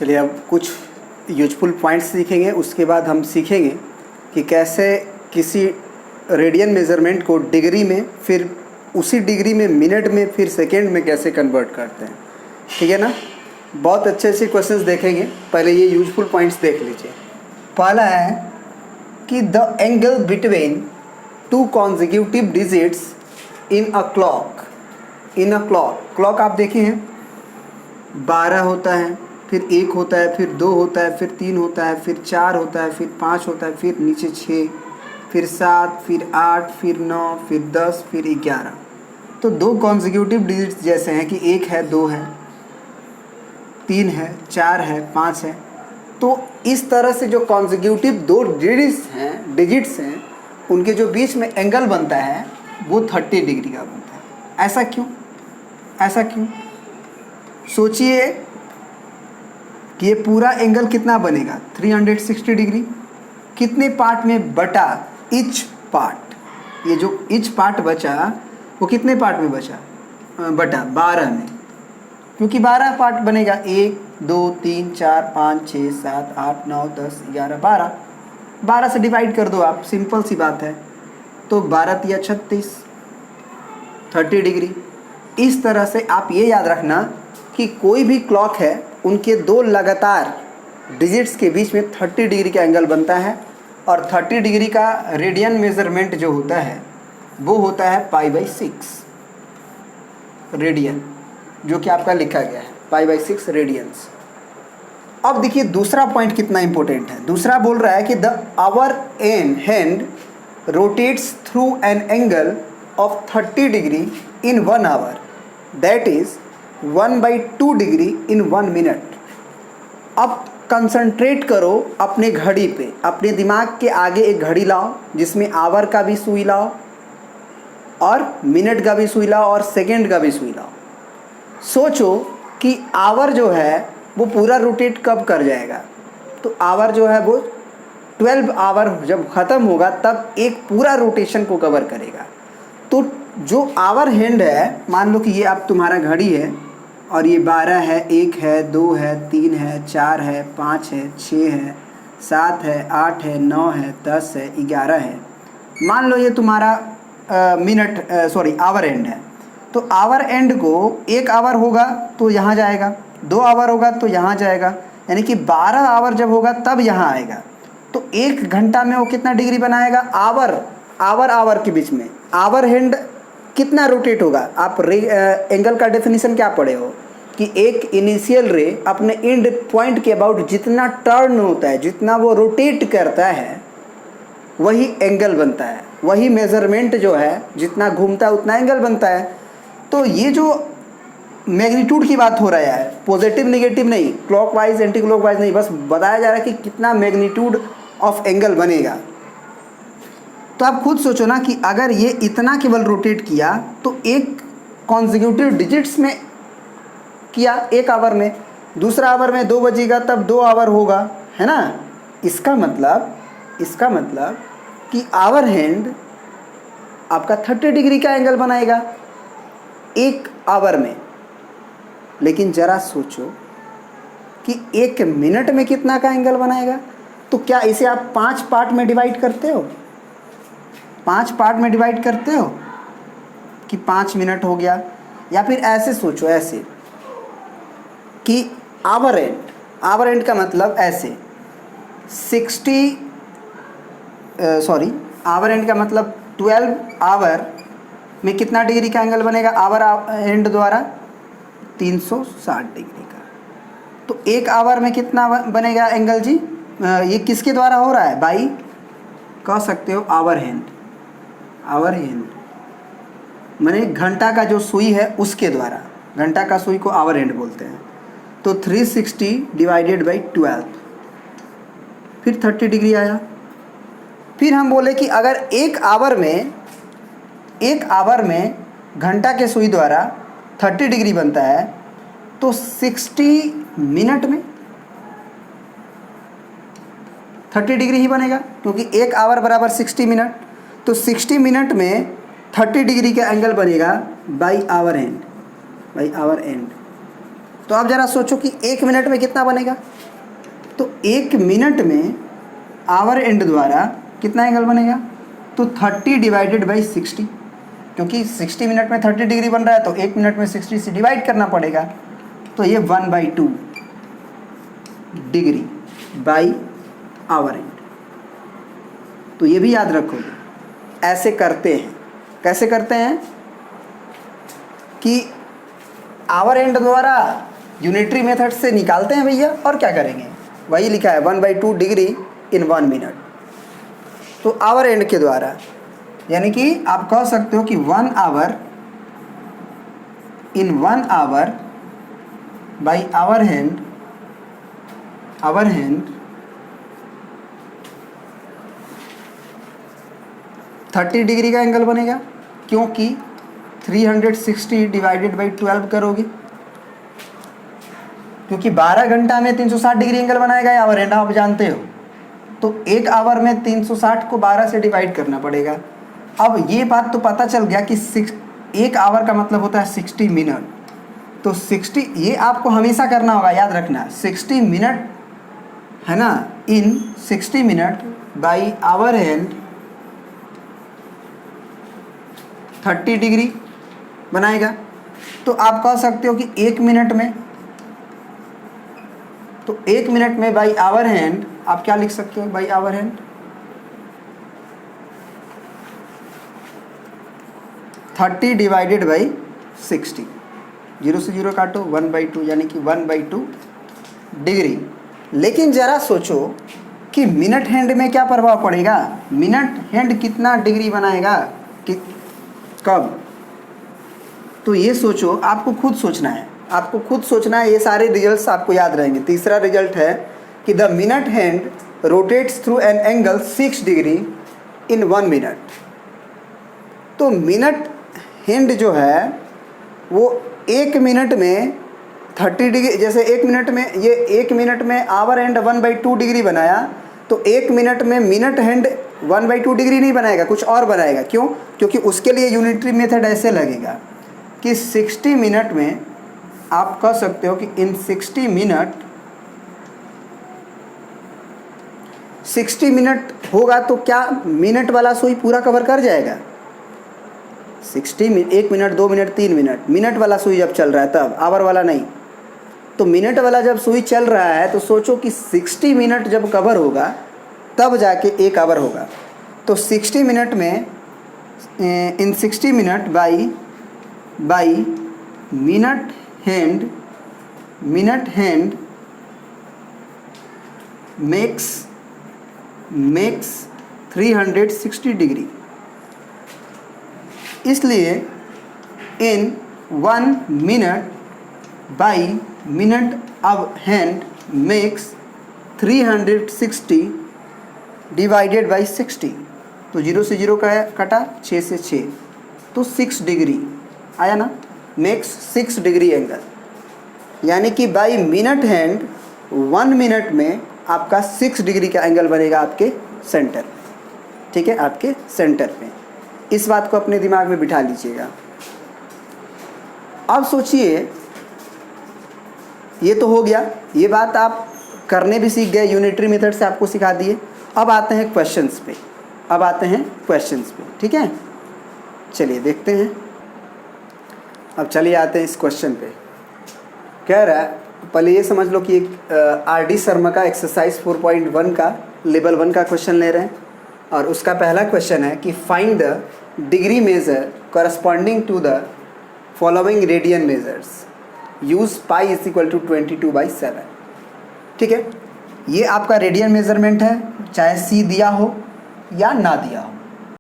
चलिए अब कुछ यूजफुल पॉइंट्स सीखेंगे, उसके बाद हम सीखेंगे कि कैसे किसी रेडियन मेज़रमेंट को डिग्री में, फिर उसी डिग्री में मिनट में, फिर सेकेंड में कैसे कन्वर्ट करते हैं। ठीक है ना। बहुत अच्छे से क्वेश्चंस देखेंगे। पहले ये यूजफुल पॉइंट्स देख लीजिए। पहला है कि the angle between two consecutive digits in a clock. In a clock, clock आप देखे हैं 12 होता है, फिर 1 होता है, फिर 2 होता है, फिर 3 होता है, फिर 4 होता है, फिर 5 होता है, फिर नीचे 6, फिर 7, फिर 8, फिर 9, फिर 10, फिर 11। तो दो कॉन्जिक्यूटिव डिजिट्स जैसे हैं कि 1 है, 2 है, 3 है, 4 है, 5 है। तो इस तरह से जो कॉन्जिक्यूटिव दो डिजिट्स हैं उनके जो बीच में एंगल बनता है वो 30 डिग्री का बनता है। ऐसा क्यों? ऐसा क्यों? सोचिए कि ये पूरा एंगल कितना बनेगा, 360 डिग्री। कितने पार्ट में बटा ईच पार्ट? ये जो ईच पार्ट बचा वो कितने पार्ट में बचा? बटा 12 में, क्योंकि 12 पार्ट बनेगा। 1 2 3 4 5 6 7 8 9 10 11 12। 12 से डिवाइड कर दो आप, सिंपल सी बात है। तो 12 या 36, 30 डिग्री। इस तरह से आप ये याद रखना कि कोई भी क्लॉक है उनके दो लगातार डिजिट्स के बीच में 30 डिग्री का एंगल बनता है। और 30 डिग्री का रेडियन मेज़रमेंट जो होता है वो होता है π/6 रेडियन, जो कि आपका लिखा गया है π/6 रेडियंस। अब देखिए दूसरा पॉइंट कितना इंपॉर्टेंट है। दूसरा बोल रहा है कि the hour hand rotates through an angle of 30 degree in 1 hour, that is 1/2 degree in 1 minute. अब कंसंट्रेट करो अपने घड़ी पे। अपने दिमाग के आगे एक घड़ी लाओ जिसमें आवर का भी सुई लाओ और मिनट का भी सुई लाओ और सेकेंड का भी सुई लाओ। सोचो कि आवर जो है वो पूरा रोटेट कब कर जाएगा। तो आवर जो है वो 12 आवर जब ख़त्म होगा तब एक पूरा रोटेशन को कवर करेगा। तो जो आवर हैंड है, मान लो कि ये आप तुम्हारा घड़ी है और ये 12 है, 1 है, 2 है, 3 है, 4 है, 5 है, 6 है, 7 है, 8 है, 9 है, 10 है, 11 है। मान लो ये तुम्हारा आवर एंड है। तो आवर एंड को 1 आवर होगा तो यहाँ जाएगा, 2 आवर होगा तो यहाँ जाएगा, यानी कि 12 आवर जब होगा तब यहाँ आएगा। तो 1 घंटा में वो कितना डिग्री बनाएगा? आवर के बीच में आवर हैंड कितना रोटेट होगा? आप एंगल का डेफिनेशन क्या पढ़े हो कि एक इनिशियल रे अपने एंड पॉइंट के अबाउट जितना टर्न होता है, जितना वो रोटेट करता है, वही एंगल बनता है। वही मेज़रमेंट जो है जितना घूमता है उतना एंगल बनता है। तो ये जो मैग्नीट्यूड की बात हो रहा है, पॉजिटिव नेगेटिव नहीं, क्लॉकवाइज एंटी क्लॉकवाइज नहीं, बस बताया जा रहा है कि कितना मैग्नीट्यूड ऑफ एंगल बनेगा। तो आप खुद सोचो ना कि अगर ये इतना केवल रोटेट किया तो एक कॉन्जिक्यूटिव डिजिट्स में किया 1 आवर में, दूसरा आवर में 2 बजेगा तब 2 आवर होगा, है ना। इसका मतलब कि आवर हैंड आपका 30 डिग्री का एंगल बनाएगा 1 आवर में। लेकिन ज़रा सोचो कि 1 मिनट में कितना का एंगल बनाएगा। तो क्या इसे आप 5 पार्ट में डिवाइड करते हो? 5 पार्ट में डिवाइड करते हो कि 5 मिनट हो गया। या फिर ऐसे सोचो, ऐसे कि आवर एंड का मतलब ऐसे आवर एंड का मतलब 12 आवर में कितना डिग्री का एंगल बनेगा आवर एंड द्वारा? 360 डिग्री का। तो 1 आवर में कितना बनेगा एंगल जी? ये किसके द्वारा हो रहा है? बाई कह सकते हो आवर हैंड माने घंटा का जो सुई है उसके द्वारा। घंटा का सुई को आवर हैंड बोलते हैं। तो 360 डिवाइडेड बाई 12, फिर 30 डिग्री आया। फिर हम बोले कि अगर 1 आवर में घंटा के सुई द्वारा 30 डिग्री बनता है तो 60 मिनट में 30 डिग्री ही बनेगा, क्योंकि 1 आवर बराबर 60 मिनट। तो 60 मिनट में 30 डिग्री का एंगल बनेगा बाई आवर एंड। तो आप ज़रा सोचो कि 1 मिनट में कितना बनेगा। तो 1 मिनट में आवर एंड द्वारा कितना एंगल बनेगा, तो 30 डिवाइडेड बाई 60, क्योंकि 60 मिनट में 30 डिग्री बन रहा है तो 1 मिनट में 60 से डिवाइड करना पड़ेगा। तो ये 1/2 डिग्री बाई आवर एंड। तो ये भी याद रखोगे। ऐसे करते हैं, कैसे करते हैं कि आवर एंड द्वारा यूनिटरी मेथड से निकालते हैं भैया, और क्या करेंगे, वही लिखा है 1/2 डिग्री इन 1 मिनट। तो आवर एंड के द्वारा, यानी कि आप कह सकते हो कि 1 hour in 1 hour by hour hand 30 degree का एंगल बनेगा, क्योंकि 360 डिवाइडेड बाई 12 करोगे, क्योंकि 12 घंटा में 360 डिग्री एंगल बनाएगा आवर एंड, आप जानते हो। तो 1 आवर में 360 को 12 से डिवाइड करना पड़ेगा। अब ये बात तो पता चल गया कि 1 आवर का मतलब होता है 60 मिनट। तो 60 ये आपको हमेशा करना होगा, याद रखना, 60 मिनट है ना, in 60 minute by hour hand 30 degree बनाएगा। तो आप कह सकते हो कि 1 मिनट में, तो 1 मिनट में बाई आवर हैंड आप क्या लिख सकते हो, by hour hand 30 divided by 60, 0 से 0 काटो, 1/2 यानी कि 1/2 डिग्री। लेकिन ज़रा सोचो कि मिनट हैंड में क्या प्रभाव पड़ेगा, मिनट हैंड कितना डिग्री बनाएगा कि कब। तो ये सोचो, आपको खुद सोचना है, आपको खुद सोचना है, ये सारे रिजल्ट्स आपको याद रहेंगे। तीसरा रिजल्ट है कि the minute hand rotates through an angle 6 degree in 1 minute. तो मिनट हैंड जो है वो 1 मिनट में 30 डिग्री, जैसे 1 मिनट में ये 1 मिनट में आवर हैंड 1/2 डिग्री बनाया, तो 1 मिनट में मिनट हैंड 1/2 डिग्री नहीं बनाएगा, कुछ और बनाएगा। क्यों? क्योंकि उसके लिए यूनिटरी मेथड ऐसे लगेगा कि 60 मिनट में आप कह सकते हो कि इन 60 मिनट होगा तो क्या मिनट वाला सुई पूरा कवर कर जाएगा? 1 मिनट 2 मिनट 3 मिनट, मिनट वाला सुई जब चल रहा है तब, आवर वाला नहीं। तो मिनट वाला जब सुई चल रहा है तो सोचो कि 60 मिनट जब कवर होगा तब जाके 1 आवर होगा। तो 60 मिनट में इन 60 minute by minute hand makes 360 degree. इसलिए इन 1 minute by minute of hand makes 360 divided by 60। तो 0 से 0 का कटा, 6 से 6, तो 6 डिग्री आया ना, मेक्स 6 डिग्री एंगल। यानी कि बाई मिनट हैंड 1 मिनट में आपका 6 डिग्री का एंगल बनेगा आपके सेंटर, ठीक है, आपके सेंटर पे। इस बात को अपने दिमाग में बिठा लीजिएगा। अब सोचिए, ये तो हो गया, ये बात आप करने भी सीख गए, यूनिटरी मेथड से आपको सिखा दिए। अब आते हैं क्वेश्चंस पे, ठीक है। चलिए देखते हैं। अब चलिए आते हैं इस क्वेश्चन पे। कह रहा है, पहले ये समझ लो कि एक आर.डी. शर्मा का एक्सरसाइज 4.1 का लेवल 1 का क्वेश्चन ले रहे हैं, और उसका पहला क्वेश्चन है कि find the degree measure corresponding to the following radian measures, use pi is equal to 22/7। ठीक है, ये आपका रेडियन मेजरमेंट है, चाहे सी दिया हो या ना दिया हो।